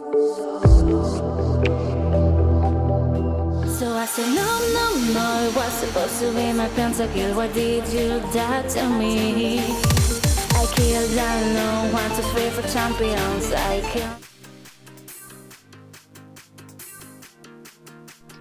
So I said no, it was supposed to be my pentakill. Why did you do that to me? I killed down, no, 1, 2, 3 for champions. I killed.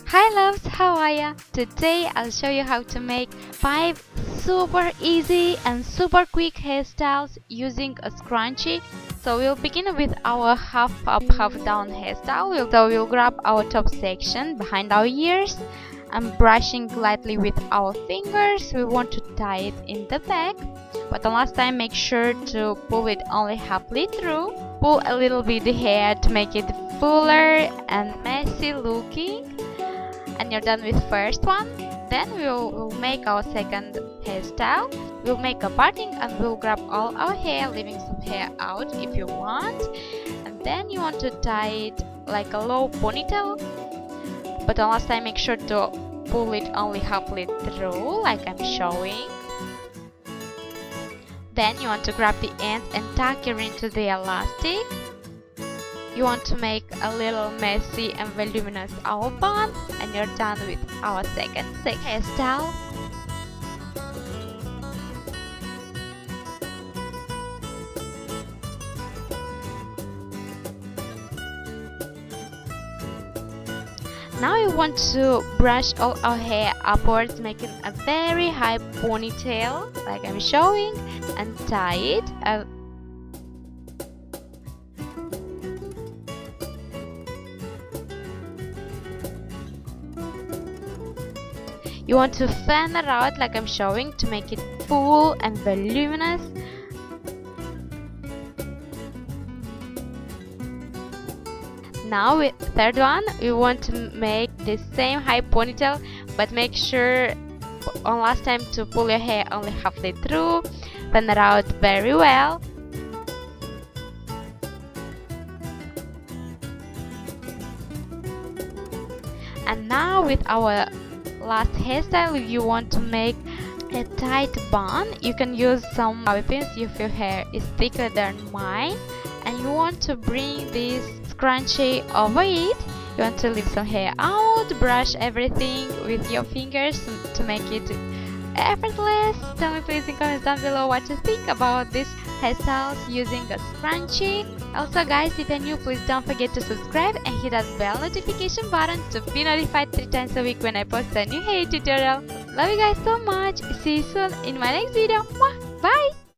Hi loves, how are ya? Today I'll show you how to make 5 super easy and super quick hairstyles using a scrunchie. So we'll begin with our half up, half down hairstyle. So we'll grab our top section behind our ears and brushing lightly with our fingers. We want to tie it in the back, but the last time make sure to pull it only halfly through. Pull a little bit the hair to make it fuller and messy looking. And you're done with first one. Then we'll make our second hairstyle. We'll make a parting and we'll grab all our hair, leaving some hair out if you want. And then you want to tie it like a low ponytail, but the last time make sure to pull it only halfway through like I'm showing. Then you want to grab the ends and tuck it into the elastic. You want to make a little messy and voluminous owl bun, and you're done with our second hairstyle. Now we want to brush all our hair upwards, making a very high ponytail like I'm showing, and tie it. You want to fan it out like I'm showing to make it full and voluminous. Now with third one, we want to make the same high ponytail, but make sure on last time to pull your hair only halfway through, fan it out very well. And now with our last hairstyle, if you want to make a tight bun, you can use some bobby pins if your hair is thicker than mine, and you want to bring this scrunchie over it. You want to leave some hair out, brush everything with your fingers to make it effortless. Tell me please in comments down below what you think about this hairstyles using a scrunchie. Also guys, if you're new, please don't forget to subscribe and hit that bell notification button to be notified 3 times a week when I post a new hair tutorial. Love you guys so much. See you soon in my next video. Bye.